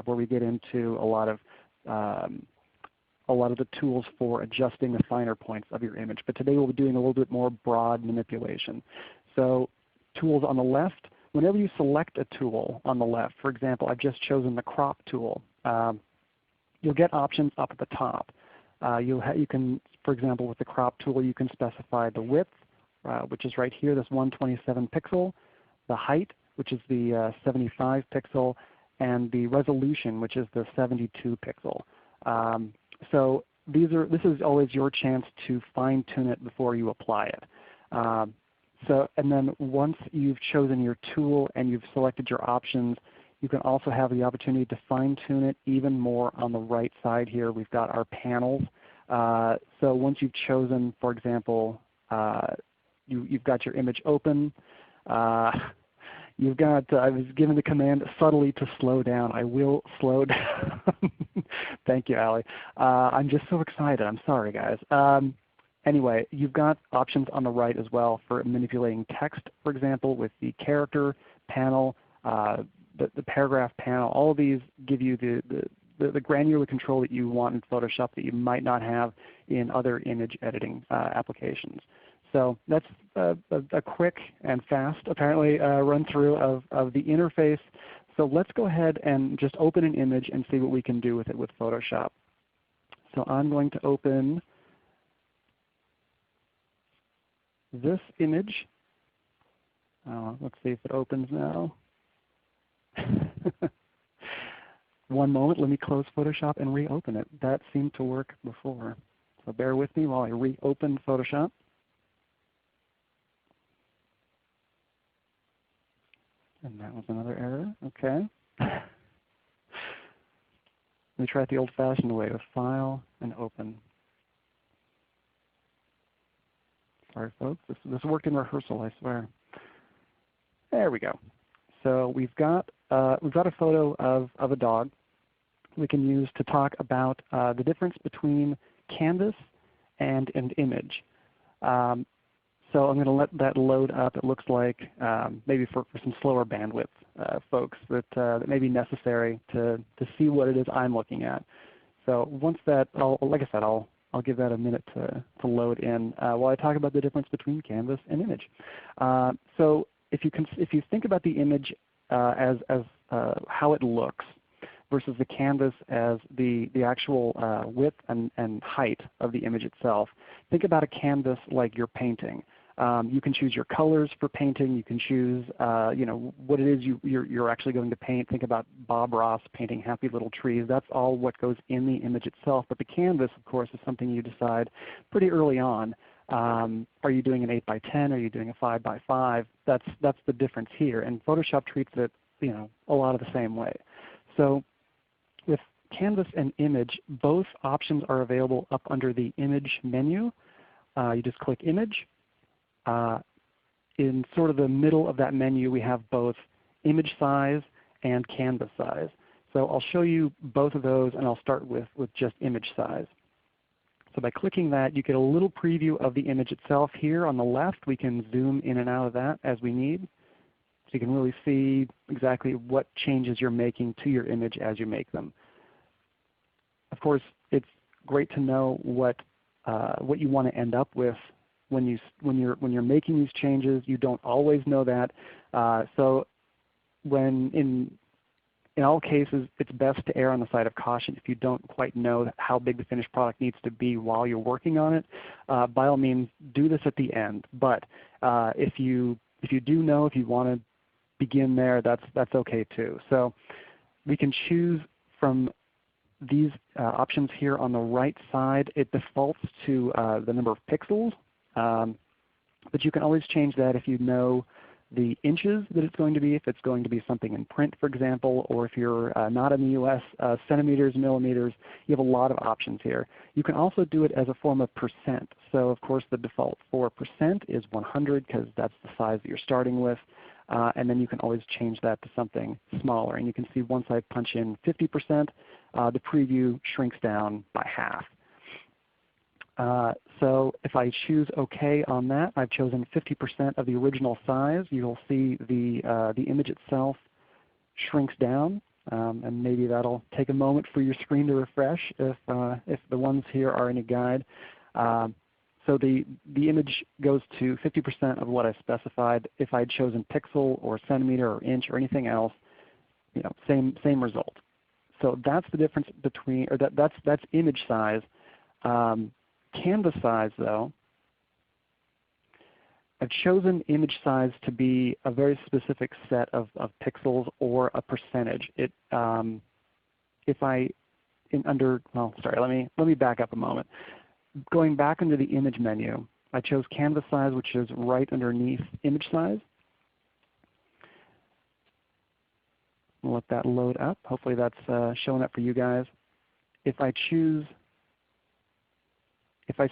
where we get into a lot of the tools for adjusting the finer points of your image. But today we'll be doing a little bit more broad manipulation. So tools on the left, whenever you select a tool on the left, for example, I've just chosen the crop tool, you'll get options up at the top. You can, for example, with the crop tool, you can specify the width, which is right here, this 127 pixel, the height, which is the 75 pixel, and the resolution, which is the 72 pixel. So this is always your chance to fine tune it before you apply it. And then once you've chosen your tool and you've selected your options, you can also have the opportunity to fine tune it even more on the right side here. We've got our panels. So once you've chosen, for example, you've got your image open. I was given the command subtly to slow down. I will slow down. Thank you, Allie. I'm just so excited. I'm sorry, guys. Anyway, you've got options on the right as well for manipulating text, for example, with the character panel, the paragraph panel. All of these give you the granular control that you want in Photoshop that you might not have in other image editing applications. So that's a quick and fast, apparently, run through of the interface. So let's go ahead and just open an image and see what we can do with it with Photoshop. So I'm going to open this image. Let's see if it opens now. One moment, let me close Photoshop and reopen it. That seemed to work before. So bear with me while I reopen Photoshop. And that was another error. Okay. Let me try it the old-fashioned way with File and Open. Sorry, folks. This worked in rehearsal, I swear. There we go. So we've got a photo of a dog we can use to talk about the difference between canvas and an image. So I'm going to let that load up. It looks like maybe for some slower bandwidth folks that may be necessary to see what it is I'm looking at. So once that, like I said, I'll give that a minute to load in while I talk about the difference between canvas and image. So if you think about the image as how it looks versus the canvas as the actual width and height of the image itself, think about a canvas like you're painting. You can choose your colors for painting. You can choose what it is you're actually going to paint. Think about Bob Ross painting happy little trees. That's all what goes in the image itself. But the canvas, of course, is something you decide pretty early on. Are you doing an 8 by 10? Are you doing a 5 by 5? That's the difference here. And Photoshop treats it a lot of the same way. So with canvas and image, both options are available up under the image menu. You just click image. In sort of the middle of that menu, we have both image size and canvas size. So I'll show you both of those, and I'll start with just image size. So by clicking that, you get a little preview of the image itself here on the left. We can zoom in and out of that as we need. So you can really see exactly what changes you're making to your image as you make them. Of course, it's great to know what you want to end up with when you're making these changes. You don't always know that. So when in all cases, it's best to err on the side of caution. If you don't quite know how big the finished product needs to be while you're working on it, by all means, do this at the end. But if you do know, if you want to begin there, that's okay too. So we can choose from these options here on the right side. It defaults to the number of pixels, but you can always change that if you know the inches that it's going to be, if it's going to be something in print, for example, or if you're not in the US, centimeters, millimeters. You have a lot of options here. You can also do it as a form of percent. So of course the default for percent is 100 because that's the size that you're starting with. And then you can always change that to something smaller. And you can see once I punch in 50%, the preview shrinks down by half. So if I choose OK on that, I've chosen 50% of the original size. You'll see the image itself shrinks down And maybe that'll take a moment for your screen to refresh if the ones here are any guide. So the image goes to 50% of what I specified. If I'd chosen pixel or centimeter or inch or anything else, same result. So that's the difference between, or that's image size. Canvas size though, I've chosen image size to be a very specific set of pixels or a percentage. Let me back up a moment. Going back into the image menu, I chose canvas size, which is right underneath image size. I'll let that load up. Hopefully that's showing up for you guys. If I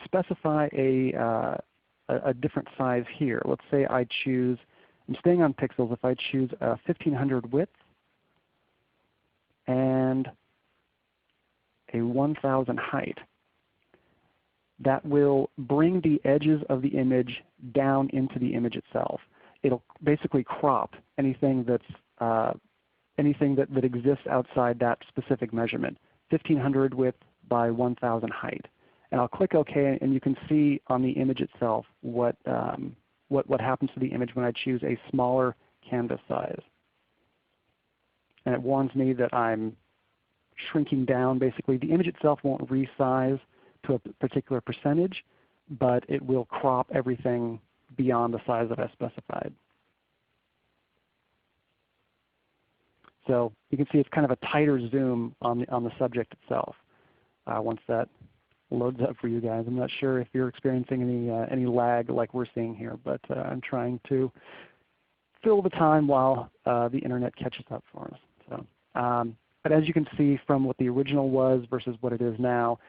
specify a different size here, let's say I choose, I'm staying on pixels, if I choose a 1500 width and a 1000 height, that will bring the edges of the image down into the image itself. It'll basically crop anything that exists outside that specific measurement, 1500 width by 1000 height. And I'll click OK, and you can see on the image itself what happens to the image when I choose a smaller canvas size. And it warns me that I'm shrinking down. Basically, the image itself won't resize to a particular percentage, but it will crop everything beyond the size that I specified. So you can see it's kind of a tighter zoom on the subject itself once that loads up for you guys. I'm not sure if you're experiencing any lag like we're seeing here, but I'm trying to fill the time while the internet catches up for us. So, but as you can see from what the original was versus what it is now,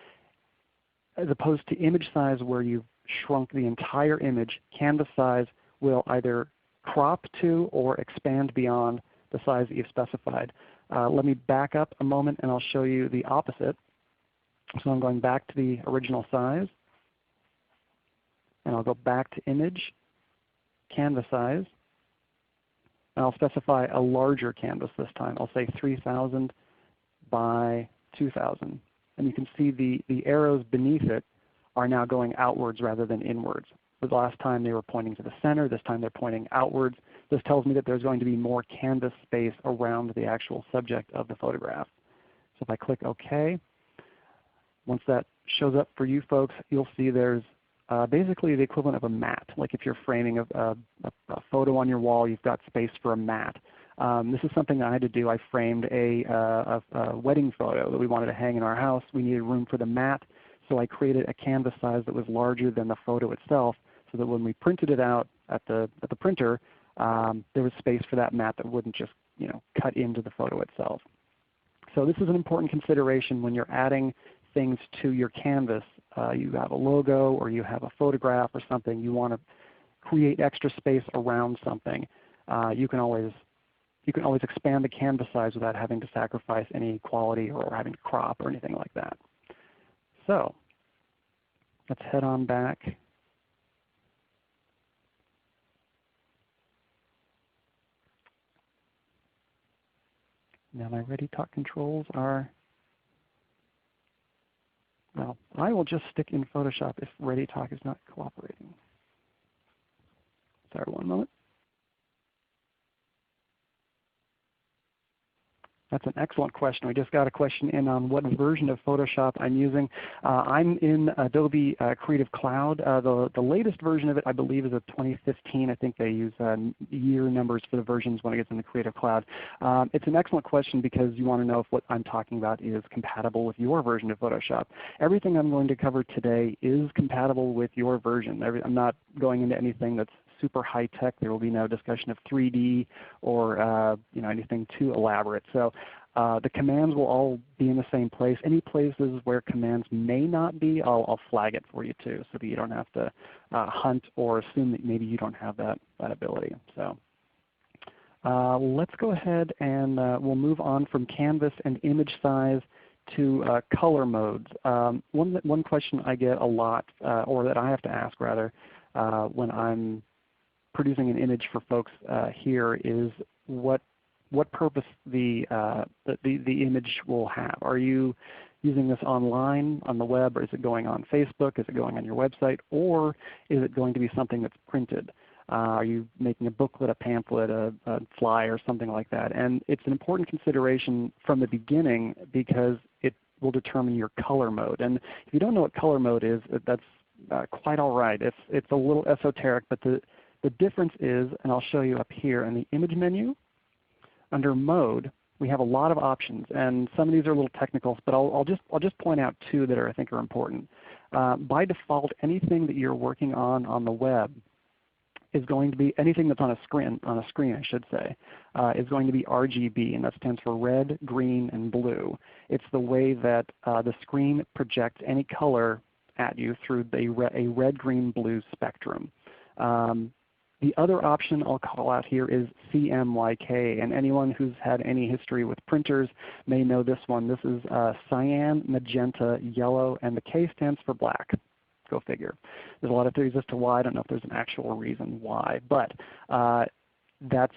as opposed to image size where you've shrunk the entire image, canvas size will either crop to or expand beyond the size that you've specified. Let me back up a moment and I'll show you the opposite. So I'm going back to the original size, and I'll go back to image, canvas size, and I'll specify a larger canvas this time. I'll say 3000 by 2000. And you can see the arrows beneath it are now going outwards rather than inwards. The last time they were pointing to the center, this time they're pointing outwards. This tells me that there's going to be more canvas space around the actual subject of the photograph. So if I click OK, once that shows up for you folks, you'll see there's basically the equivalent of a mat. Like if you're framing a photo on your wall, you've got space for a mat. This is something I had to do. I framed a wedding photo that we wanted to hang in our house. We needed room for the mat, so I created a canvas size that was larger than the photo itself, so that when we printed it out at the printer, there was space for that mat that wouldn't just cut into the photo itself. So this is an important consideration when you're adding things to your canvas. You have a logo or you have a photograph or something. You want to create extra space around something. You can always expand the canvas size without having to sacrifice any quality or having to crop or anything like that. So let's head on back. Now my ReadyTalk controls are, well, I will just stick in Photoshop if ReadyTalk is not cooperating. Sorry, one moment. That's an excellent question. We just got a question in on what version of Photoshop I'm using. I'm in Adobe Creative Cloud. The latest version of it, I believe, is a 2015. I think they use year numbers for the versions when it gets in the Creative Cloud. It's an excellent question because you want to know if what I'm talking about is compatible with your version of Photoshop. Everything I'm going to cover today is compatible with your version. I'm not going into anything that's super high tech. There will be no discussion of 3D or anything too elaborate. So the commands will all be in the same place. Any places where commands may not be, I'll flag it for you too, so that you don't have to hunt or assume that maybe you don't have that ability. So let's go ahead and we'll move on from canvas and image size to color modes. One question I get a lot, or that I have to ask rather, when I'm producing an image for folks here is what what purpose the image will have. Are you using this online on the web, or is it going on Facebook? Is it going on your website? Or is it going to be something that's printed? Are you making a booklet, a pamphlet, a flyer, something like that? And it's an important consideration from the beginning because it will determine your color mode. And if you don't know what color mode is, that's quite all right. It's a little esoteric, but the difference is, and I'll show you up here in the image menu, under mode, we have a lot of options, and some of these are a little technical, but I'll just point out two that I think are important. By default, anything that you're working on the web is going to be anything that's on a screen I should say, is going to be RGB, and that stands for red, green, and blue. It's the way that the screen projects any color at you through a red, green, blue spectrum. The other option I'll call out here is CMYK, and anyone who's had any history with printers may know this one. This is cyan, magenta, yellow, and the K stands for black. Go figure. There's a lot of theories as to why. I don't know if there's an actual reason why, but that's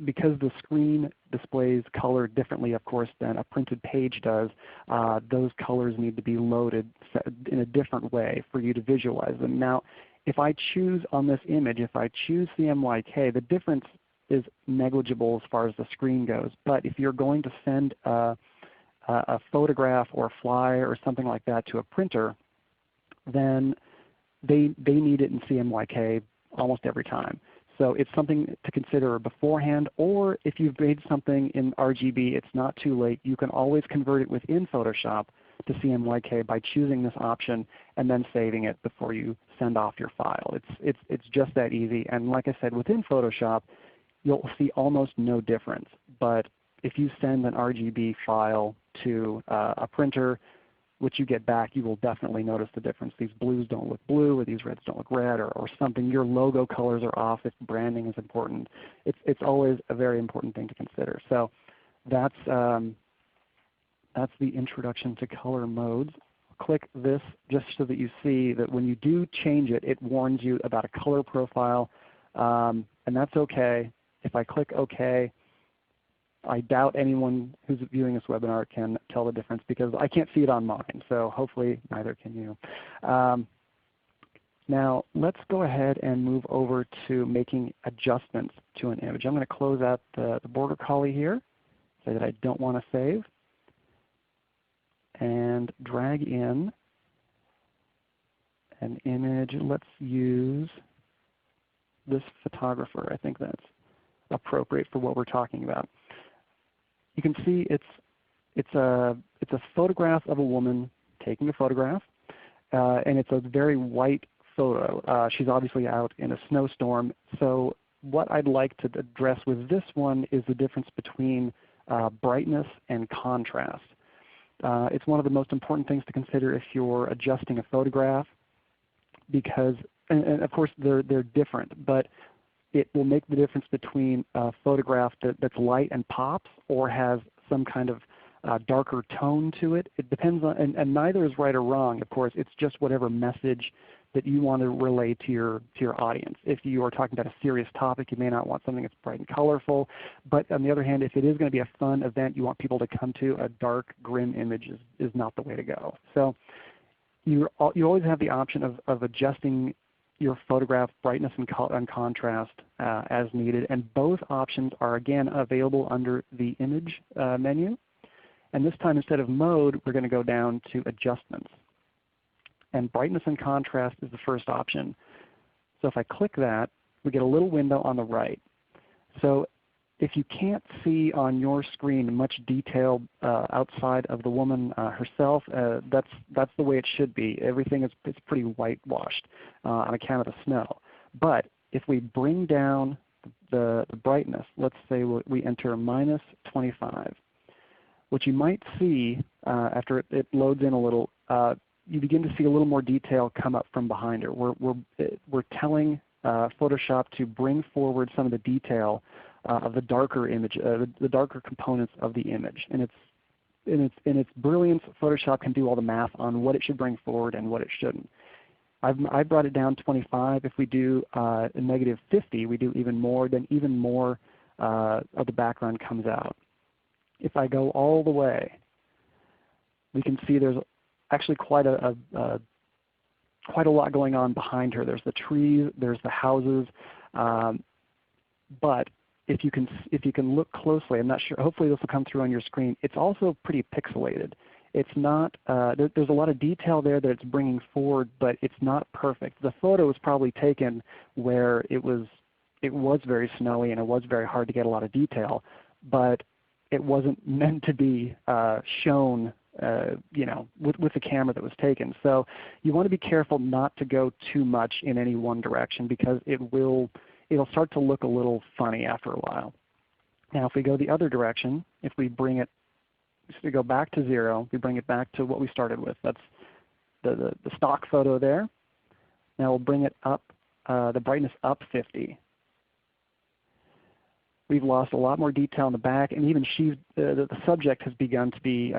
because the screen displays color differently, of course, than a printed page does. Those colors need to be loaded in a different way for you to visualize them. Now, if I choose on this image, if I choose CMYK, the difference is negligible as far as the screen goes. But if you're going to send a photograph or a flyer or something like that to a printer, then they need it in CMYK almost every time. So it's something to consider beforehand, or if you've made something in RGB, it's not too late. You can always convert it within Photoshop to CMYK by choosing this option and then saving it before you send off your file. It's just that easy. And like I said, within Photoshop, you'll see almost no difference. But if you send an RGB file to a printer, which you get back, you will definitely notice the difference. These blues don't look blue, or these reds don't look red, or something. Your logo colors are off if branding is important. It's always a very important thing to consider. So that's the introduction to color modes. Click this just so that you see that when you do change it, it warns you about a color profile, and that's okay. If I click OK, I doubt anyone who's viewing this webinar can tell the difference because I can't see it on mine, so hopefully neither can you. Now let's go ahead and move over to making adjustments to an image. I'm going to close out the border collie here, say that I don't want to save, and drag in an image. Let's use this photographer. I think that's appropriate for what we're talking about. You can see it's a photograph of a woman taking a photograph, and it's a very white photo. She's obviously out in a snowstorm. So what I'd like to address with this one is the difference between brightness and contrast. It's one of the most important things to consider if you're adjusting a photograph, because, and of course they're different, but it will make the difference between a photograph that's light and pops or has some kind of darker tone to it. It depends on, and neither is right or wrong, of course. It's just whatever message that you want to relay to your audience. If you are talking about a serious topic, you may not want something that's bright and colorful. But on the other hand, if it is going to be a fun event you want people to come to, a dark, grim image is not the way to go. So you always have the option of adjusting your photograph brightness and contrast as needed. And both options are again available under the image menu. And this time instead of mode, we're going to go down to adjustments. And brightness and contrast is the first option. So if I click that, we get a little window on the right. So if you can't see on your screen much detail outside of the woman herself, that's the way it should be. Everything is pretty whitewashed on account of the snow. But if we bring down the brightness, let's say we enter -25. What you might see after it loads in a little, you begin to see a little more detail come up from behind her. We're telling Photoshop to bring forward some of the detail of the darker image, the darker components of the image. And in its brilliance, Photoshop can do all the math on what it should bring forward and what it shouldn't. I brought it down 25. If we do a -50, we do even more, then even more of the background comes out. If I go all the way, we can see there's actually quite a lot going on behind her. There's the trees, there's the houses, but if you can look closely, I'm not sure, hopefully this will come through on your screen, it's also pretty pixelated. It's not, there's a lot of detail there that it's bringing forward, but it's not perfect. The photo was probably taken where it was very snowy and it was very hard to get a lot of detail, but it wasn't meant to be shown with the camera that was taken. So you want to be careful not to go too much in any one direction because it'll start to look a little funny after a while. Now if we go the other direction, if we bring it, so we go back to 0, we bring it back to what we started with. That's the stock photo there. Now we'll bring it up, the brightness up 50. We've lost a lot more detail in the back, and even the subject has begun to be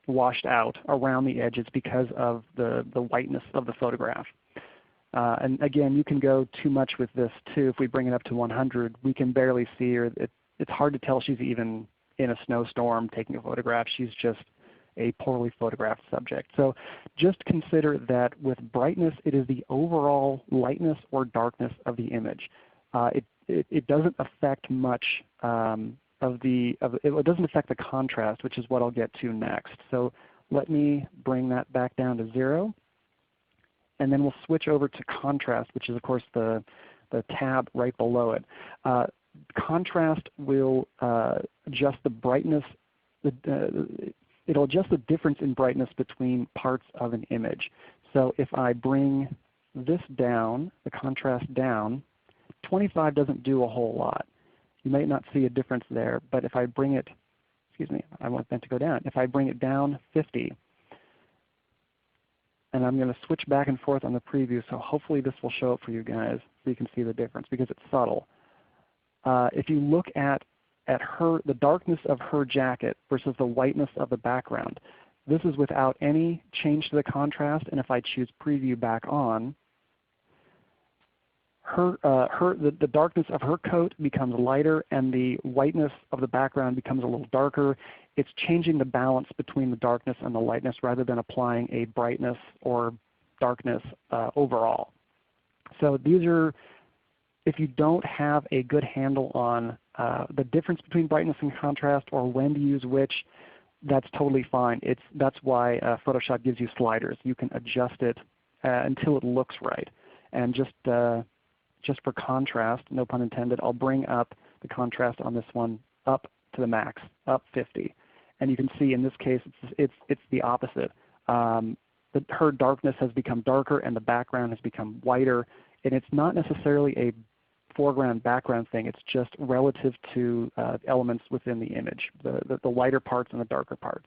washed out around the edges because of the whiteness of the photograph. And again, you can go too much with this too. If we bring it up to 100, we can barely see her. It's hard to tell she's even in a snowstorm taking a photograph. She's just a poorly photographed subject. So just consider that with brightness, it is the overall lightness or darkness of the image. It doesn't affect much it doesn't affect the contrast, which is what I'll get to next. So let me bring that back down to 0. And then we'll switch over to contrast, which is of course the tab right below it. Contrast will adjust the brightness, it'll adjust the difference in brightness between parts of an image. So if I bring this down, the contrast down, 25 doesn't do a whole lot. You might not see a difference there, but if I bring it, excuse me, I want that to go down. If I bring it down 50, and I'm going to switch back and forth on the preview, so hopefully this will show up for you guys so you can see the difference because it's subtle. If you look at the darkness of her jacket versus the whiteness of the background, this is without any change to the contrast, and if I choose preview back on, the darkness of her coat becomes lighter and the whiteness of the background becomes a little darker. It's changing the balance between the darkness and the lightness rather than applying a brightness or darkness overall. So these are, if you don't have a good handle on the difference between brightness and contrast or when to use which, that's totally fine. That's why Photoshop gives you sliders. You can adjust it until it looks right. And just for contrast, no pun intended, I'll bring up the contrast on this one up to the max, up 50. And you can see in this case it's the opposite. Her darkness has become darker and the background has become whiter. And it's not necessarily a foreground background thing. It's just relative to elements within the image, the lighter parts and the darker parts.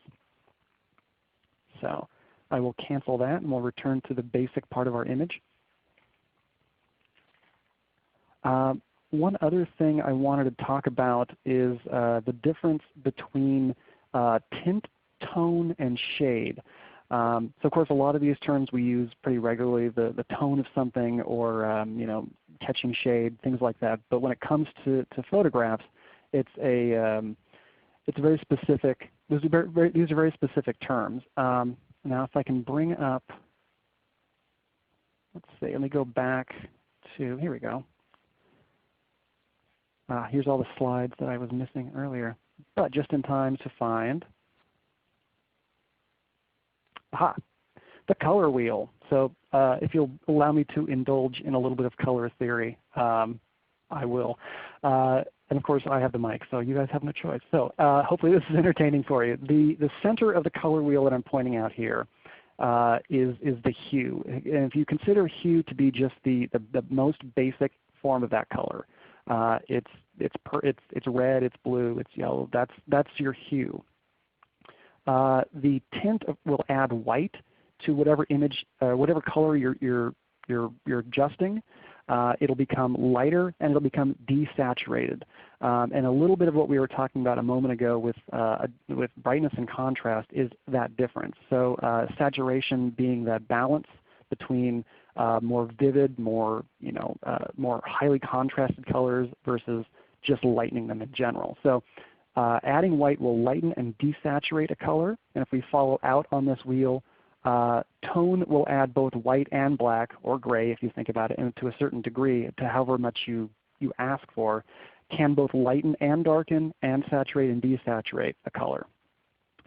So I will cancel that and we'll return to the basic part of our image. One other thing I wanted to talk about is the difference between tint, tone, and shade. So of course a lot of these terms we use pretty regularly, the tone of something or catching shade, things like that. But when it comes to photographs, it's very specific. These are very specific terms. Now if I can bring up, let's see, let me go back to, here we go. Here's all the slides that I was missing earlier, but just in time to find, the color wheel. So if you'll allow me to indulge in a little bit of color theory, I will. And of course I have the mic, so you guys have no choice. So hopefully this is entertaining for you. The center of the color wheel that I'm pointing out here is the hue. And if you consider hue to be just the most basic form of that color, it's red, it's blue, it's yellow. That's your hue. The tint will add white to whatever image, whatever color you're adjusting. It'll become lighter and it'll become desaturated. And a little bit of what we were talking about a moment ago with brightness and contrast is that difference. So saturation being that balance between more vivid, more highly contrasted colors versus just lightening them in general. So adding white will lighten and desaturate a color. And if we follow out on this wheel, tone will add both white and black, or gray if you think about it, and to a certain degree, to however much you ask for, can both lighten and darken and saturate and desaturate a color.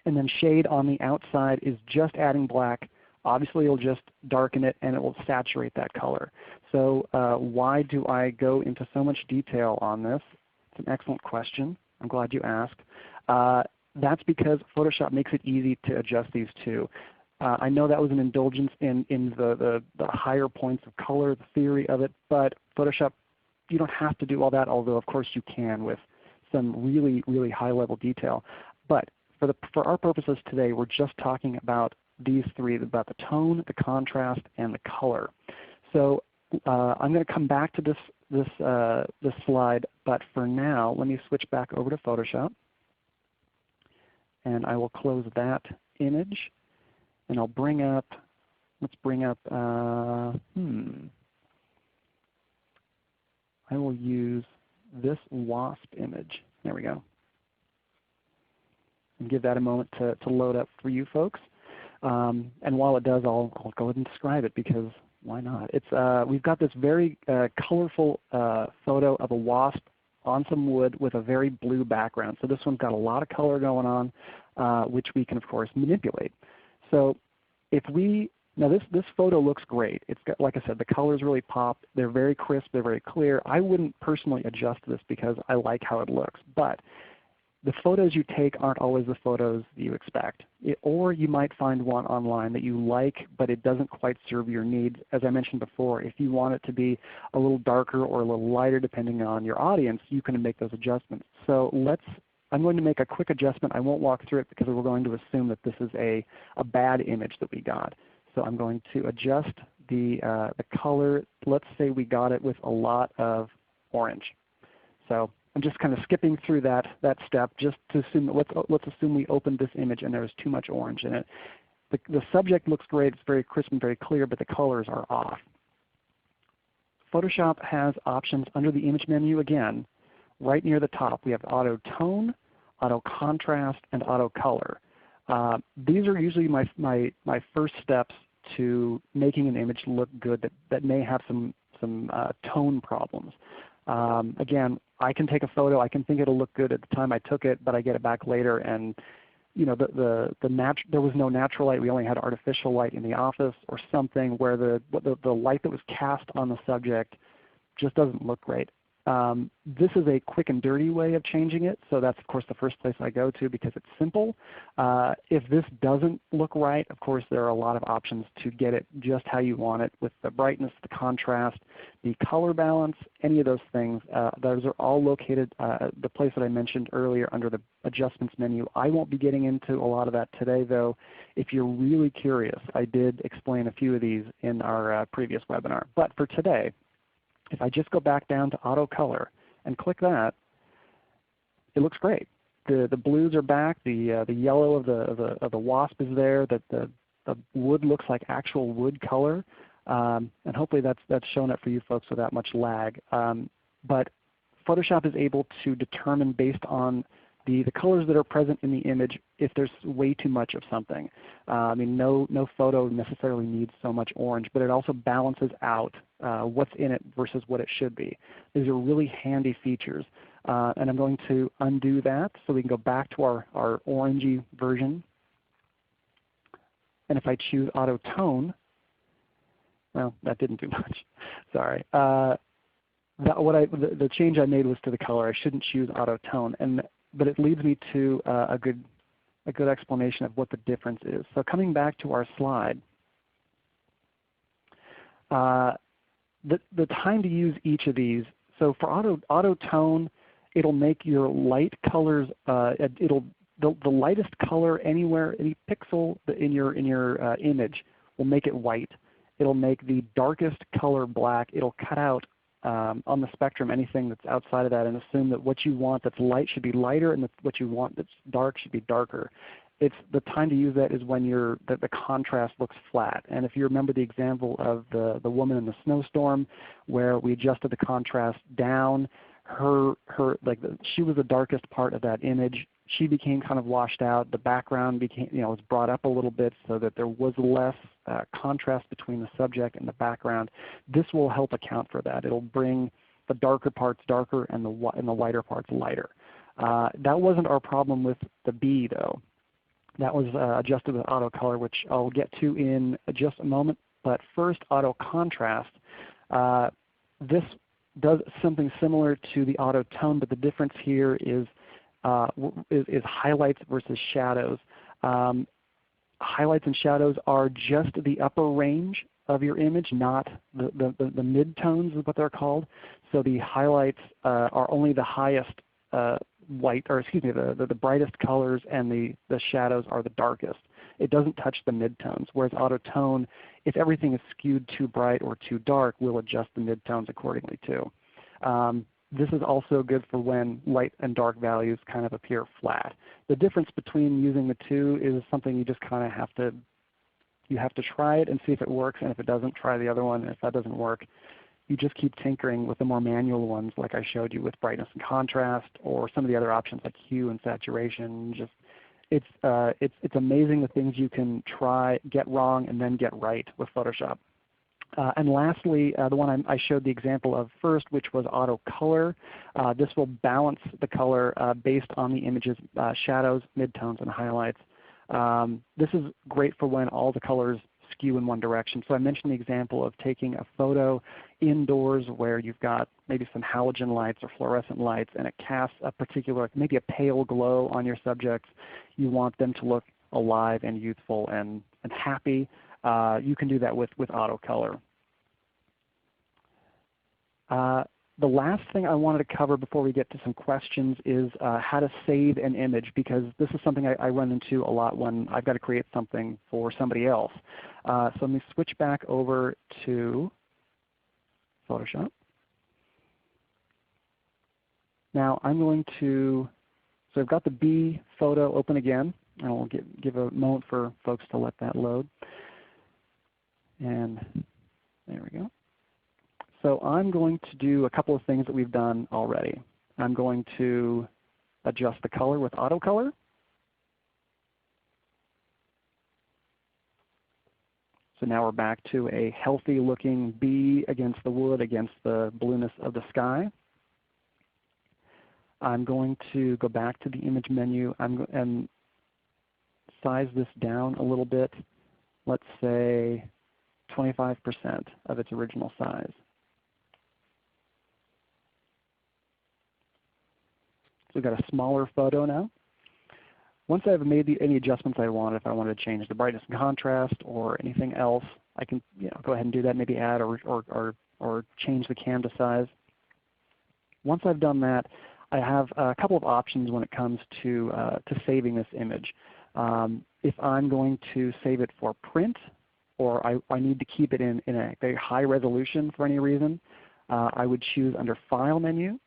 And then shade on the outside is just adding black. Obviously it will just darken it and it will saturate that color. So why do I go into so much detail on this? It's an excellent question. I'm glad you asked. That's because Photoshop makes it easy to adjust these two. I know that was an indulgence in the higher points of color, the theory of it, but Photoshop, you don't have to do all that, although of course you can with some really, really high level detail. But for our purposes today, we're just talking about these three, about the tone, the contrast, and the color. So I'm going to come back to this slide, but for now, let me switch back over to Photoshop. And I will close that image. And I'll bring up, let's bring up, I will use this wasp image. There we go. And give that a moment to load up for you folks. And while it does, I'll go ahead and describe it because why not? It's, we've got this very colorful photo of a wasp on some wood with a very blue background. So this one's got a lot of color going on, which we can of course manipulate. So if we, now this photo looks great. It's got, like I said, the colors really pop. They're very crisp. They're very clear. I wouldn't personally adjust this because I like how it looks. But the photos you take aren't always the photos you expect. Or you might find one online that you like, but it doesn't quite serve your needs. As I mentioned before, if you want it to be a little darker or a little lighter depending on your audience, you can make those adjustments. So I'm going to make a quick adjustment. I won't walk through it because we're going to assume that this is a bad image that we got. So I'm going to adjust the color. Let's say we got it with a lot of orange. So I'm just kind of skipping through that step just to assume, let's assume we opened this image and there was too much orange in it. The subject looks great. It's very crisp and very clear, but the colors are off. Photoshop has options under the image menu again. Right near the top, we have auto tone, auto contrast, and auto color. These are usually my first steps to making an image look good that may have some tone problems. Again, I can take a photo. I can think it'll look good at the time I took it, but I get it back later, and there was no natural light. We only had artificial light in the office, or something where the light that was cast on the subject just doesn't look great. This is a quick and dirty way of changing it, so that's of course the first place I go to because it's simple. If this doesn't look right, of course there are a lot of options to get it just how you want it with the brightness, the contrast, the color balance, any of those things. Those are all located the place that I mentioned earlier under the adjustments menu. I won't be getting into a lot of that today though. If you're really curious, I did explain a few of these in our previous webinar. But for today, if I just go back down to auto color and click that, it looks great. The blues are back. The yellow of the wasp is there. The wood looks like actual wood color, and hopefully that's shown up for you folks without much lag. But Photoshop is able to determine based on the colors that are present in the image if there's way too much of something. I mean, no photo necessarily needs so much orange, but it also balances out what's in it versus what it should be. These are really handy features. And I'm going to undo that so we can go back to our orangey version. And if I choose auto tone, well, that didn't do much. Sorry. The change I made was to the color. I shouldn't choose auto tone. But it leads me to a good explanation of what the difference is. So coming back to our slide, the time to use each of these. So for auto tone, it'll make your light colors. The lightest color anywhere, any pixel in your image will make it white. It'll make the darkest color black. It'll cut out on the spectrum anything that's outside of that, and assume that what you want that's light should be lighter, and what you want that's dark should be darker. It's the time to use that is when the contrast looks flat. And if you remember the example of the woman in the snowstorm, where we adjusted the contrast down, she was the darkest part of that image. She became kind of washed out. The background became, was brought up a little bit so that there was less contrast between the subject and the background. This will help account for that. It'll bring the darker parts darker and the lighter parts lighter. That wasn't our problem with the bee though. That was adjusted with auto color, which I'll get to in just a moment. But first, auto contrast. This does something similar to the auto tone, but the difference here is highlights versus shadows. Highlights and shadows are just the upper range of your image, not the mid-tones is what they're called. So the highlights are only the highest the brightest colors, and the shadows are the darkest. It doesn't touch the midtones, whereas auto tone, if everything is skewed too bright or too dark, will adjust the midtones accordingly too. This is also good for when light and dark values kind of appear flat. The difference between using the two is something you just kind of have to try it and see if it works, and if it doesn't, try the other one, and if that doesn't work, you just keep tinkering with the more manual ones like I showed you with brightness and contrast, or some of the other options like hue and saturation. It's amazing the things you can try, get wrong, and then get right with Photoshop. And lastly, the one I showed the example of first, which was auto color. This will balance the color based on the image's shadows, midtones, and highlights. This is great for when all the colors skew in one direction. So I mentioned the example of taking a photo indoors where you've got maybe some halogen lights or fluorescent lights, and it casts a particular, maybe a pale glow on your subjects. You want them to look alive and youthful and happy. You can do that with auto color. The last thing I wanted to cover before we get to some questions is how to save an image, because this is something I run into a lot when I've got to create something for somebody else. So let me switch back over to Photoshop. Now I'm going to, so I've got the bee photo open again, and we'll give a moment for folks to let that load. And there we go. So I'm going to do a couple of things that we've done already. I'm going to adjust the color with auto color. So now we're back to a healthy looking bee against the wood, against the blueness of the sky. I'm going to go back to the image menu and size this down a little bit. Let's say 25% of its original size. So we've got a smaller photo now. Once I've made any adjustments I want, if I wanted to change the brightness and contrast or anything else, I can go ahead and do that, maybe add or change the canvas size. Once I've done that, I have a couple of options when it comes to saving this image. If I'm going to save it for print, or I need to keep it in a very high resolution for any reason, I would choose under File menu.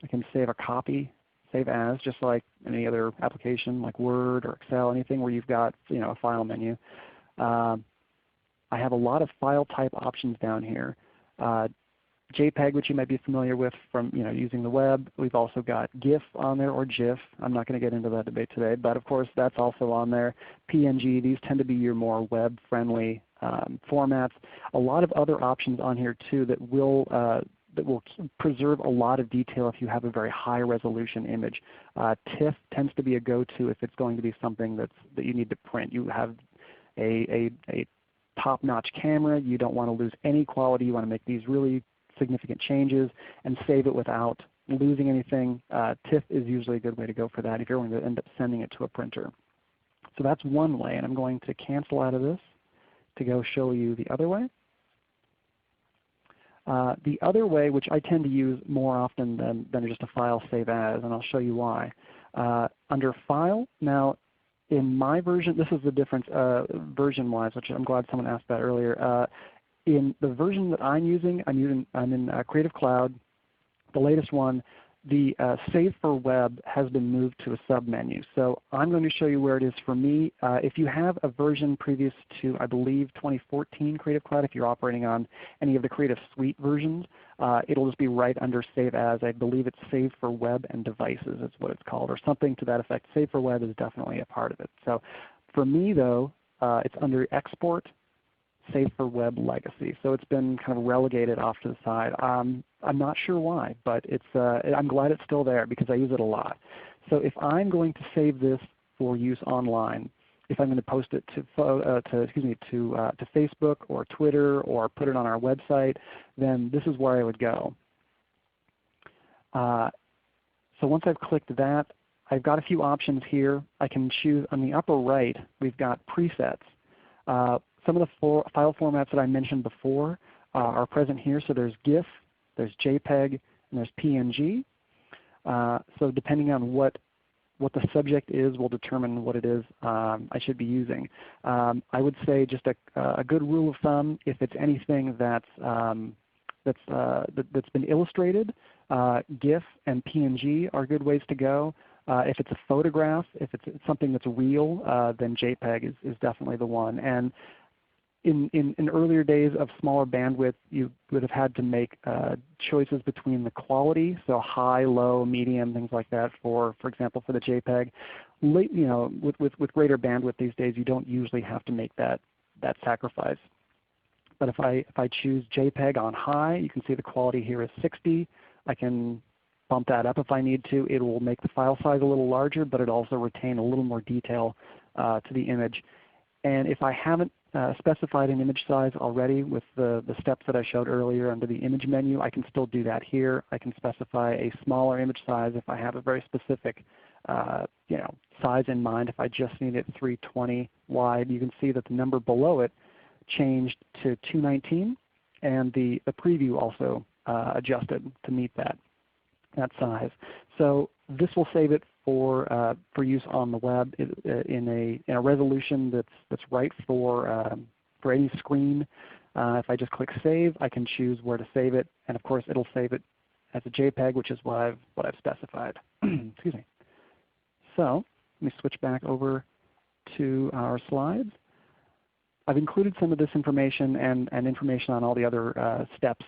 I can save a copy, save as, just like any other application like Word or Excel, anything where you've got a file menu. I have a lot of file type options down here. JPEG, which you might be familiar with from using the web. We've also got GIF on there, or GIF. I'm not going to get into that debate today, but of course that's also on there. PNG, these tend to be your more web-friendly formats. A lot of other options on here too that will preserve a lot of detail if you have a very high resolution image. TIFF tends to be a go-to if it's going to be something that you need to print. You have a top-notch camera. You don't want to lose any quality. You want to make these really significant changes and save it without losing anything. TIFF is usually a good way to go for that if you're going to end up sending it to a printer. So that's one way, and I'm going to cancel out of this to go show you the other way. The other way, which I tend to use more often than just a file save as, and I'll show you why. Under File, now in my version, this is the difference version-wise, which I'm glad someone asked that earlier. In the version that I'm in Creative Cloud, the latest one, the Save for Web has been moved to a submenu. So I'm going to show you where it is for me. If you have a version previous to, I believe, 2014 Creative Cloud, if you're operating on any of the Creative Suite versions, it'll just be right under Save As. I believe it's Save for Web and Devices is what it's called, or something to that effect. Save for Web is definitely a part of it. So for me though, it's under Export, Save for Web Legacy. So it's been kind of relegated off to the side. I'm not sure why, but I'm glad it's still there because I use it a lot. So if I'm going to save this for use online, if I'm going to post it to Facebook or Twitter or put it on our website, then this is where I would go. So once I've clicked that, I've got a few options here. I can choose on the upper right, we've got presets. Some of the file formats that I mentioned before are present here. So there's GIF, there's JPEG, and there's PNG. So depending on what the subject is will determine what it is I should be using. I would say just a good rule of thumb, if it's anything that's been illustrated, GIF and PNG are good ways to go. If it's a photograph, if it's something that's real, then JPEG is definitely the one. And in earlier days of smaller bandwidth, you would have had to make choices between the quality, so high, low, medium, things like that. For example, for the JPEG, with greater bandwidth these days, you don't usually have to make that sacrifice. But if I choose JPEG on high, you can see the quality here is 60. I can bump that up if I need to. It will make the file size a little larger, but it also retain a little more detail to the image. And if I haven't specified an image size already with the steps that I showed earlier under the image menu, I can still do that here. I can specify a smaller image size if I have a very specific size in mind. If I just need it 320 wide, you can see that the number below it changed to 219, and the preview also adjusted to meet that size. So this will save it for use on the web in a resolution that's right for any screen. If I just click Save, I can choose where to save it, and of course it'll save it as a JPEG, which is what I've specified. Excuse me. So let me switch back over to our slides. I've included some of this information and information on all the other steps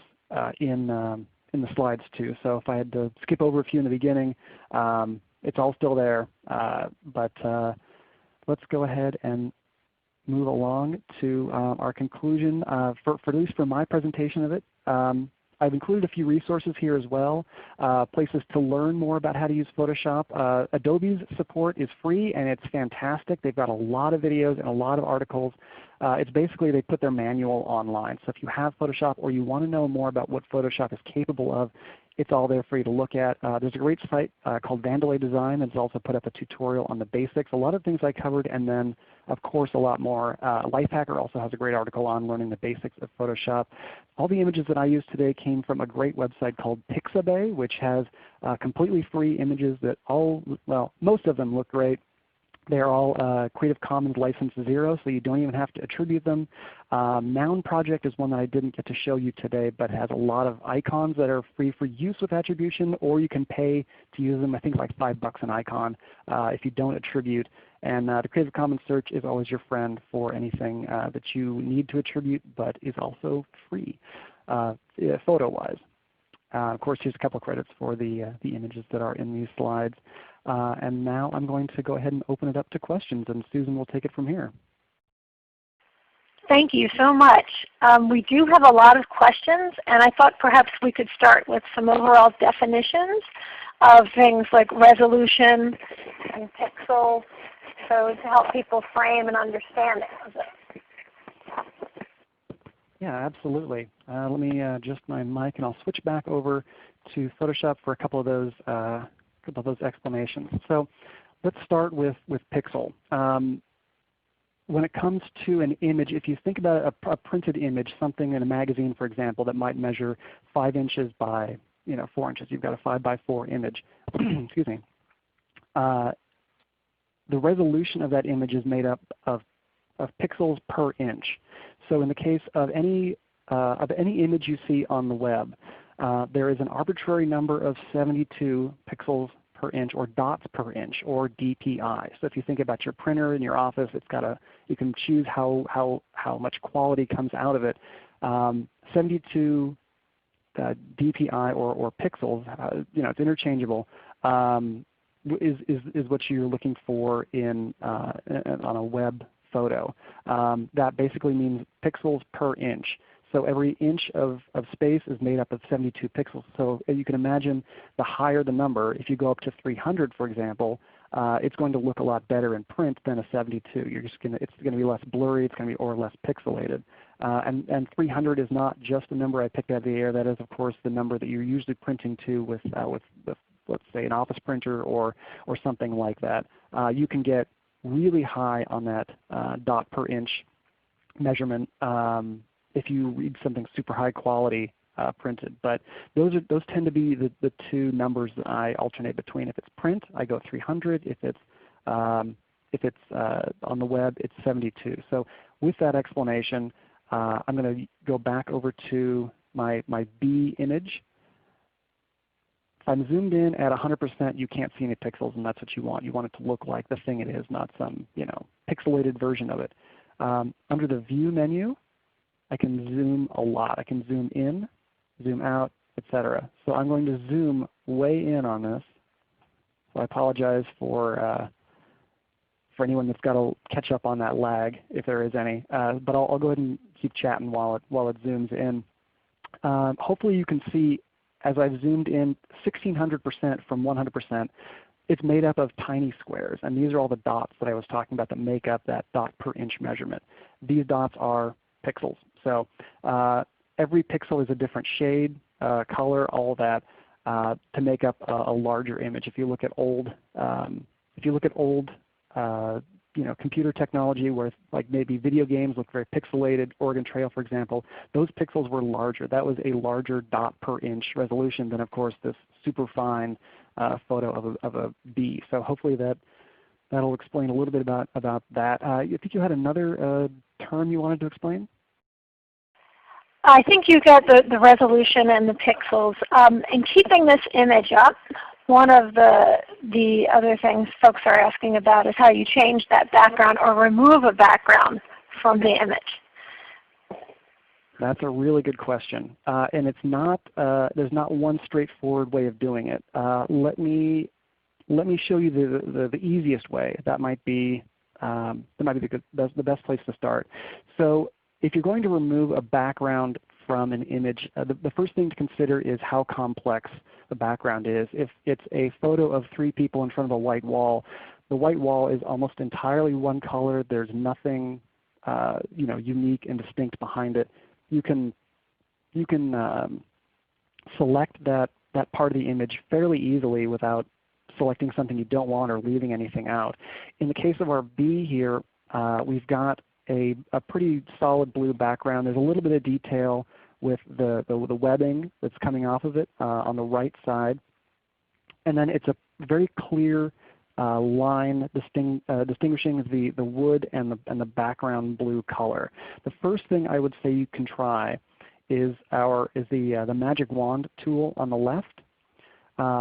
in the slides too. So if I had to skip over a few in the beginning, it's all still there. But let's go ahead and move along to our conclusion. For at least for my presentation of it, I've included a few resources here as well, places to learn more about how to use Photoshop. Adobe's support is free and it's fantastic. They've got a lot of videos and a lot of articles. It's basically they put their manual online. So if you have Photoshop or you want to know more about what Photoshop is capable of, it's all there for you to look at. There's a great site called Vandelay Design that's also put up a tutorial on the basics. A lot of things I covered, and then of course a lot more. Lifehacker also has a great article on learning the basics of Photoshop. All the images that I used today came from a great website called Pixabay, which has completely free images that most of them look great. They're all Creative Commons License 0, so you don't even have to attribute them. Noun Project is one that I didn't get to show you today, but has a lot of icons that are free for use with attribution, or you can pay to use them. I think like $5 an icon if you don't attribute. And the Creative Commons search is always your friend for anything that you need to attribute, but is also free photo-wise. Of course, here's a couple of credits for the images that are in these slides. And now I'm going to go ahead and open it up to questions, and Susan will take it from here. Thank you so much. We do have a lot of questions, and I thought perhaps we could start with some overall definitions of things like resolution and pixels, so to help people frame and understand it. Yeah, absolutely. Let me adjust my mic, and I'll switch back over to Photoshop for a couple of those explanations. So let's start with pixel. When it comes to an image, if you think about a printed image, something in a magazine, for example, that might measure 5 inches by 4 inches, you've got a 5 by 4 image. Excuse me. The resolution of that image is made up of pixels per inch. So in the case of any image you see on the web, there is an arbitrary number of 72 pixels per inch, or dots per inch, or DPI. So if you think about your printer in your office, you can choose how much quality comes out of it. 72 DPI or pixels, it's interchangeable, is what you're looking for on a web photo. That basically means pixels per inch. So every inch of space is made up of 72 pixels. So you can imagine the higher the number, if you go up to 300 for example, it's going to look a lot better in print than a 72. It's going to be less blurry, it's going to be or less pixelated. And 300 is not just a number I picked out of the air. That is of course the number that you're usually printing to with let's say an office printer or something like that. You can get really high on that dot per inch measurement if you read something super high quality printed. But those tend to be the two numbers that I alternate between. If it's print, I go 300. If it's on the web, it's 72. So with that explanation, I'm going to go back over to my B image. If I'm zoomed in at 100%, you can't see any pixels, and that's what you want. You want it to look like the thing it is, not some pixelated version of it. Under the View menu, I can zoom a lot. I can zoom in, zoom out, etc. So I'm going to zoom way in on this. So I apologize for anyone that's got to catch up on that lag, if there is any. But I'll go ahead and keep chatting while it zooms in. Hopefully you can see as I've zoomed in 1600% from 100%, it's made up of tiny squares. And these are all the dots that I was talking about that make up that dot per inch measurement. These dots are pixels. So every pixel is a different shade, color, all that to make up a larger image. If you look at old computer technology where like maybe video games look very pixelated, Oregon Trail for example, those pixels were larger. That was a larger dot per inch resolution than of course this super fine photo of a bee. So hopefully that'll explain a little bit about that. I think you had another term you wanted to explain? I think you got the resolution and the pixels. In keeping this image up, one of the other things folks are asking about is how you change that background or remove a background from the image. That's a really good question, and it's not. There's not one straightforward way of doing it. Let me show you the easiest way. That might be the best place to start. So if you're going to remove a background from an image, the first thing to consider is how complex the background is. If it's a photo of 3 people in front of a white wall, the white wall is almost entirely one color. There's nothing unique and distinct behind it. You can select that part of the image fairly easily without selecting something you don't want or leaving anything out. In the case of our bee here, we've got a pretty solid blue background. There's a little bit of detail with the webbing that's coming off of it on the right side. And then it's a very clear line distinguishing the wood and the background blue color. The first thing I would say you can try is the Magic Wand tool on the left.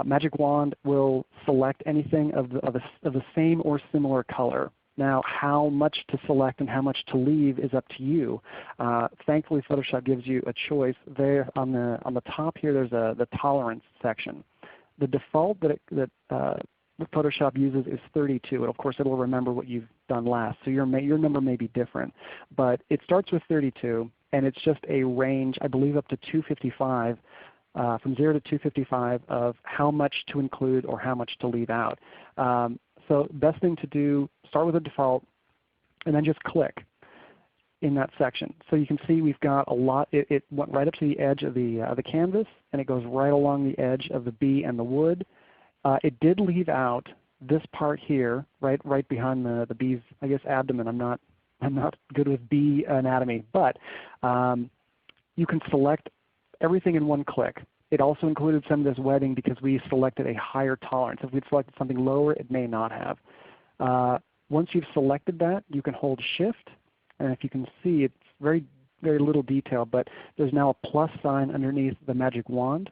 Magic Wand will select anything of the same or similar color. Now, how much to select and how much to leave is up to you. Thankfully, Photoshop gives you a choice. There on the top here, there's the tolerance section. The default that Photoshop uses is 32. And of course, it will remember what you've done last. So your number may be different. But it starts with 32, and it's just a range, I believe up to 255, from 0 to 255 of how much to include or how much to leave out. So best thing to do, start with a default, and then just click in that section. So you can see we've got a lot. It went right up to the edge of the canvas, and it goes right along the edge of the bee and the wood. It did leave out this part here, right behind the bee's, I guess, abdomen. I'm not good with bee anatomy, but you can select everything in one click. It also included some of this webbing because we selected a higher tolerance. If we'd selected something lower, it may not have. Once you've selected that, you can hold Shift, and if you can see, it's very very little detail, but there's now a plus sign underneath the magic wand.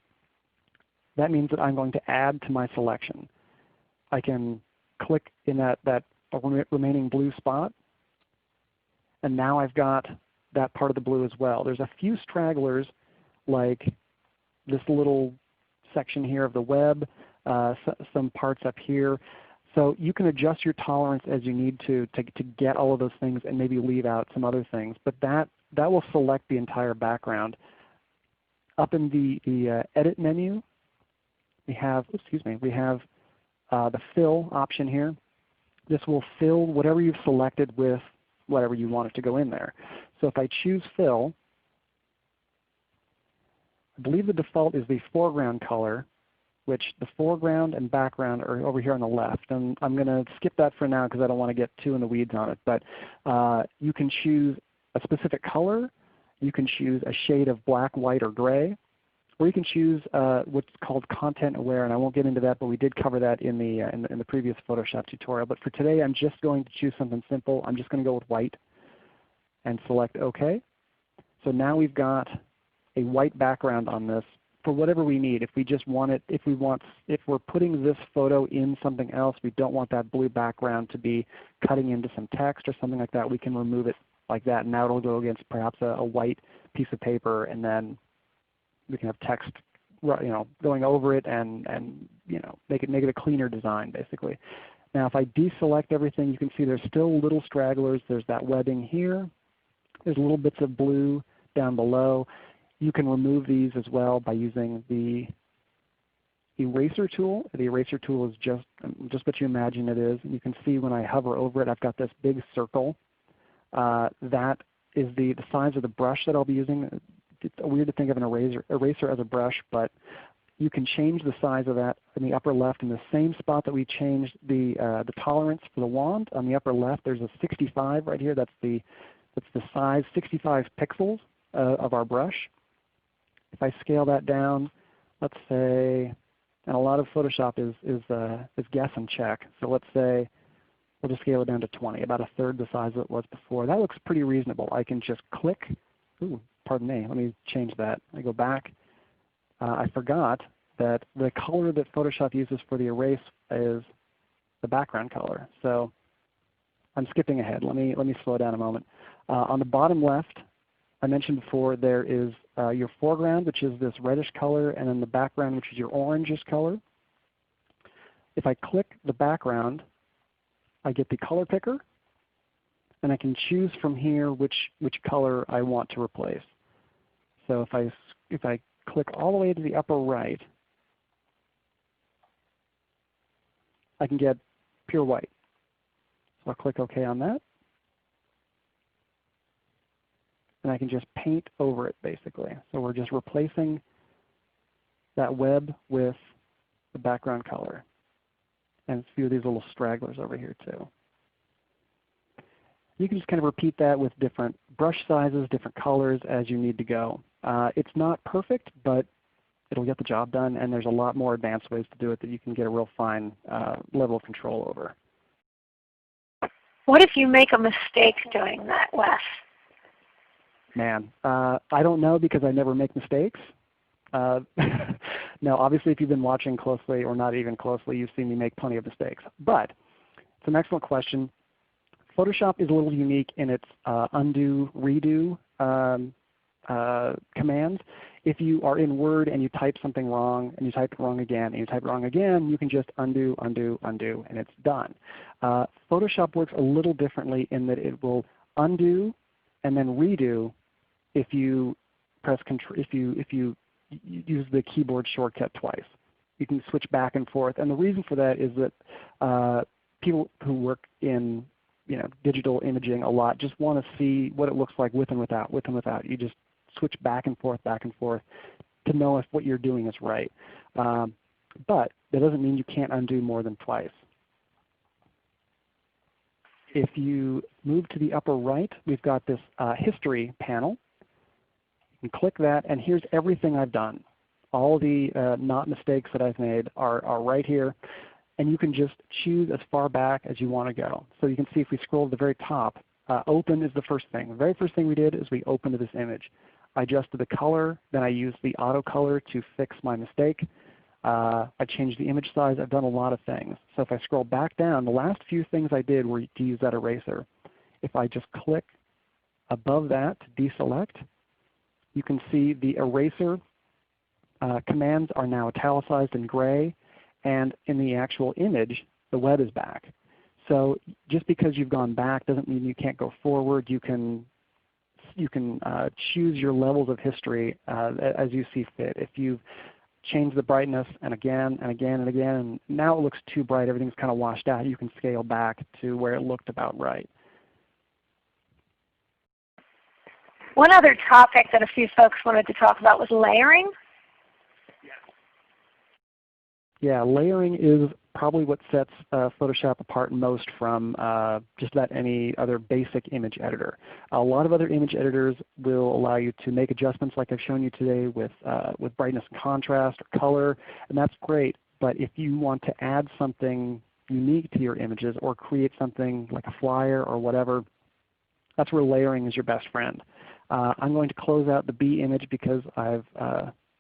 That means that I'm going to add to my selection. I can click in that remaining blue spot, and now I've got that part of the blue as well. There's a few stragglers like this little section here of the web, some parts up here. So you can adjust your tolerance as you need to get all of those things and maybe leave out some other things. But that will select the entire background. Up in the Edit menu, we have the Fill option here. This will fill whatever you've selected with whatever you want it to go in there. So if I choose Fill, I believe the default is the foreground color, which the foreground and background are over here on the left. And I'm going to skip that for now because I don't want to get too in the weeds on it. But you can choose a specific color. You can choose a shade of black, white, or gray. Or you can choose what's called content aware, and I won't get into that, but we did cover that in the previous Photoshop tutorial. But for today, I'm just going to choose something simple. I'm just going to go with white and select OK. So now we've got a white background on this for whatever we need. If we just want it, if we're putting this photo in something else, we don't want that blue background to be cutting into some text or something like that, we can remove it like that. And now it'll go against perhaps a white piece of paper, and then we can have text going over it and make it a cleaner design basically. Now if I deselect everything, you can see there's still little stragglers. There's that webbing here. There's little bits of blue down below. You can remove these as well by using the eraser tool. The eraser tool is just what you imagine it is. And you can see when I hover over it, I've got this big circle. That is the size of the brush that I'll be using. It's weird to think of an eraser as a brush, but you can change the size of that in the upper left in the same spot that we changed the tolerance for the wand. On the upper left, there's a 65 right here. That's the size, 65 pixels of our brush. If I scale that down, let's say, and a lot of Photoshop is guess and check. So let's say we'll just scale it down to 20, about a third the size it was before. That looks pretty reasonable. I can just click. Ooh, pardon me. Let me change that. I go back. I forgot that the color that Photoshop uses for the erase is the background color. So I'm skipping ahead. Let me slow down a moment. On the bottom left, I mentioned before there is your foreground, which is this reddish color, and then the background, which is your orangish color. If I click the background, I get the color picker, and I can choose from here which color I want to replace. So if I click all the way to the upper right, I can get pure white. So I'll click OK on that. And I can just paint over it basically. So we're just replacing that web with the background color. And a few of these little stragglers over here too. You can just kind of repeat that with different brush sizes, different colors as you need to go. It's not perfect, but it'll get the job done, and there's a lot more advanced ways to do it that you can get a real fine level of control over. What if you make a mistake doing that, Wes? Man, I don't know because I never make mistakes. Now, obviously, if you've been watching closely or not even closely, you've seen me make plenty of mistakes. But it's an excellent question. Photoshop is a little unique in its undo, redo commands. If you are in Word and you type something wrong, and you type it wrong again, and you type it wrong again, you can just undo, undo, undo, and it's done. Photoshop works a little differently in that it will undo and then redo if you press Control, if you use the keyboard shortcut twice. You can switch back and forth, and the reason for that is that people who work in digital imaging a lot just want to see what it looks like with and without, with and without. You just switch back and forth to know if what you're doing is right. But that doesn't mean you can't undo more than twice. If you move to the upper right, we've got this history panel. You can click that, and here's everything I've done. All the not mistakes that I've made are right here. And you can just choose as far back as you want to go. So you can see if we scroll to the very top, Open is the first thing. The very first thing we did is we opened this image. I adjusted the color, then I used the auto color to fix my mistake. I changed the image size. I've done a lot of things. So if I scroll back down, the last few things I did were to use that eraser. If I just click above that to deselect, you can see the eraser commands are now italicized in gray, and in the actual image, the web is back. So just because you've gone back doesn't mean you can't go forward. You can choose your levels of history as you see fit. If you've changed the brightness and again and again and again, and now it looks too bright, everything's kind of washed out, you can scale back to where it looked about right. One other topic that a few folks wanted to talk about was layering. Yeah, layering is probably what sets Photoshop apart most from just about any other basic image editor. A lot of other image editors will allow you to make adjustments like I've shown you today with brightness and contrast or color, and that's great. But if you want to add something unique to your images or create something like a flyer or whatever, that's where layering is your best friend. I'm going to close out the B image because I've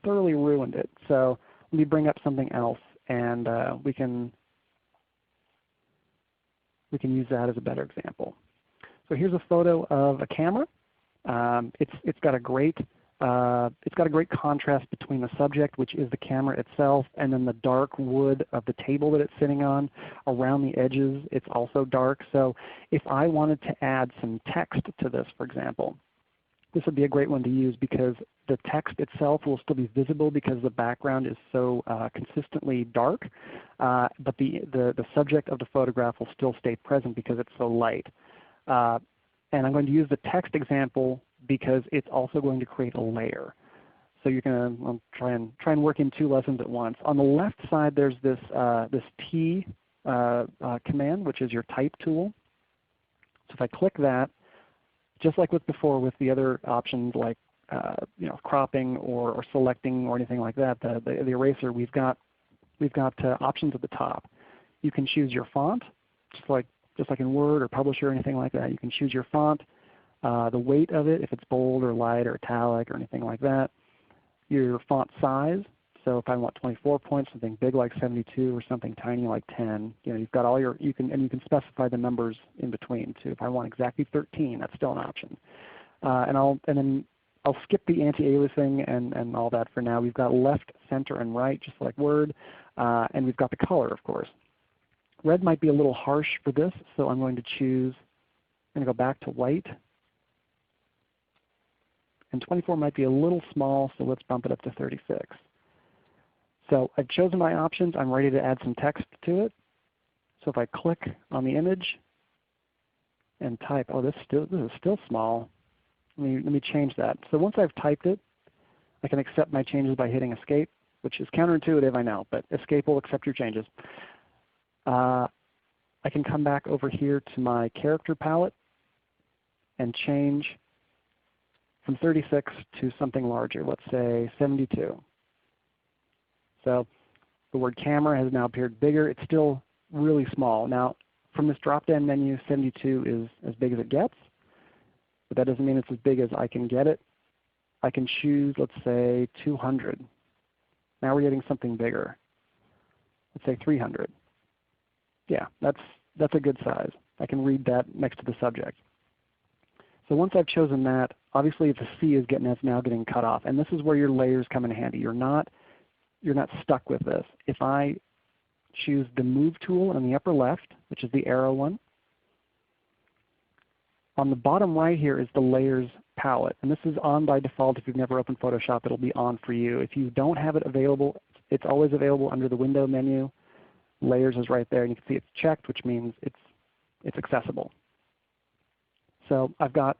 thoroughly ruined it. So let me bring up something else, and we can use that as a better example. So here's a photo of a camera. It's got a great contrast between the subject, which is the camera itself, and then the dark wood of the table that it's sitting on. Around the edges, it's also dark. So if I wanted to add some text to this, for example, this would be a great one to use because the text itself will still be visible because the background is so consistently dark, but the subject of the photograph will still stay present because it's so light. And I'm going to use the text example because it's also going to create a layer. So you're going to try and work in two lessons at once. On the left side, there's this T command, which is your type tool. So if I click that, just like with before with the other options like cropping or selecting or anything like that, the eraser, we've got options at the top. You can choose your font, just like in Word or Publisher or anything like that. You can choose your font, the weight of it, if it's bold or light or italic or anything like that. Your font size. So if I want 24 points, something big like 72 or something tiny like 10, you've got all you can specify the numbers in between too. If I want exactly 13, that's still an option. And then I'll skip the anti-aliasing and all that for now. We've got left, center, and right, just like Word, and we've got the color, of course. Red might be a little harsh for this, so I'm going to go back to white. And 24 might be a little small, so let's bump it up to 36. So I've chosen my options. I'm ready to add some text to it. So if I click on the image and type, oh, this is still small. Let me change that. So once I've typed it, I can accept my changes by hitting Escape, which is counterintuitive, I know, but Escape will accept your changes. I can come back over here to my character palette and change from 36 to something larger, let's say 72. So the word camera has now appeared bigger. It's still really small. Now from this drop-down menu, 72 is as big as it gets, but that doesn't mean it's as big as I can get it. I can choose, let's say, 200. Now we're getting something bigger. Let's say 300. Yeah, that's a good size. I can read that next to the subject. So once I've chosen that, obviously the C is now getting cut off, and this is where your layers come in handy. You're not stuck with this. If I choose the Move tool on the upper left, which is the arrow one, on the bottom right here is the Layers palette, and this is on by default. If you've never opened Photoshop, it'll be on for you. If you don't have it available, it's always available under the Window menu. Layers is right there, and you can see it's checked, which means it's accessible. So I've got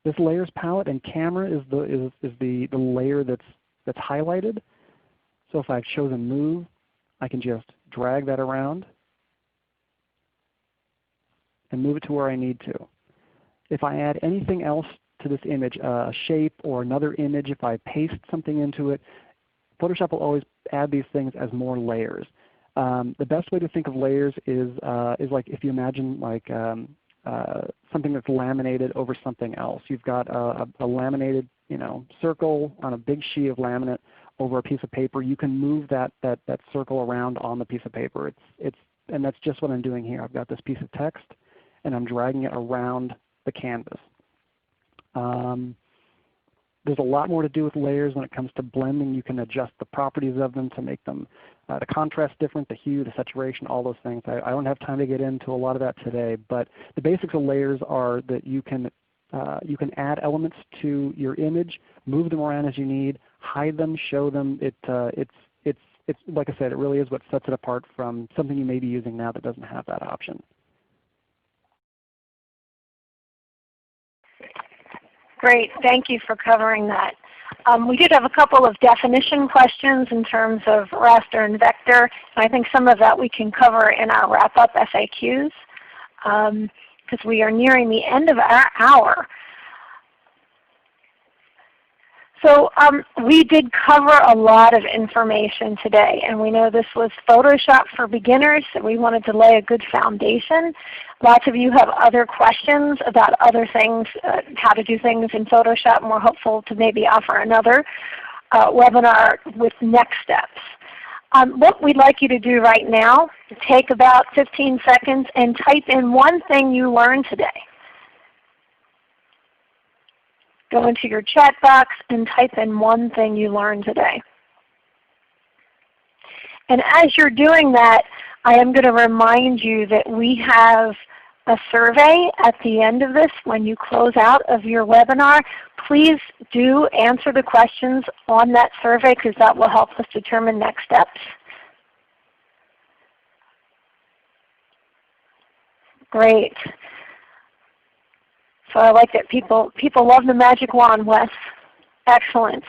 this Layers palette, and Camera is the layer that's highlighted. So if I've chosen Move, I can just drag that around and move it to where I need to. If I add anything else to this image, a shape or another image, if I paste something into it, Photoshop will always add these things as more layers. The best way to think of layers is like if you imagine like something that's laminated over something else. You've got a laminated circle on a big sheet of laminate over a piece of paper. You can move that circle around on the piece of paper. And that's just what I'm doing here. I've got this piece of text and I'm dragging it around the canvas. There's a lot more to do with layers when it comes to blending. You can adjust the properties of them to make them the contrast different, the hue, the saturation, all those things. I don't have time to get into a lot of that today, but the basics of layers are that you can add elements to your image, move them around as you need, hide them, show them. It's like I said, it really is what sets it apart from something you may be using now that doesn't have that option. Great, thank you for covering that. We did have a couple of definition questions in terms of raster and vector, and I think some of that we can cover in our wrap-up FAQs because we are nearing the end of our hour. So we did cover a lot of information today, and we know this was Photoshop for beginners, so we wanted to lay a good foundation. Lots of you have other questions about other things, how to do things in Photoshop, and we're hopeful to maybe offer another webinar with next steps. What we'd like you to do right now, take about 15 seconds and type in one thing you learned today. Go into your chat box and type in one thing you learned today. And as you're doing that, I am going to remind you that we have a survey at the end of this when you close out of your webinar. Please do answer the questions on that survey because that will help us determine next steps. Great. So I like that people love the magic wand, Wes. Excellent.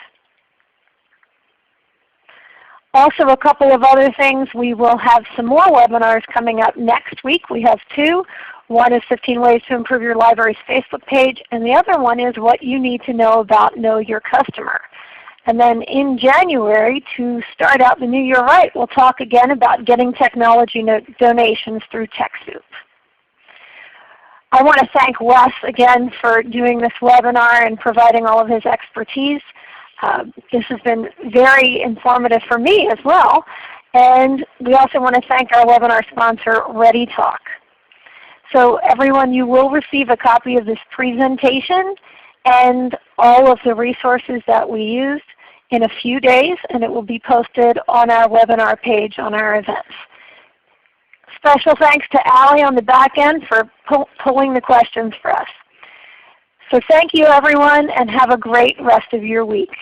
Also a couple of other things. We will have some more webinars coming up next week. We have two. One is 15 ways to improve your library's Facebook page, and the other one is what you need to know about Know Your Customer. And then in January, to start out the new year right, we'll talk again about getting technology donations through TechSoup. I want to thank Wes again for doing this webinar and providing all of his expertise. This has been very informative for me as well. And we also want to thank our webinar sponsor, ReadyTalk. So everyone, you will receive a copy of this presentation and all of the resources that we used in a few days, and it will be posted on our webinar page on our events. Special thanks to Allie on the back end for pulling the questions for us. So thank you everyone, and have a great rest of your week.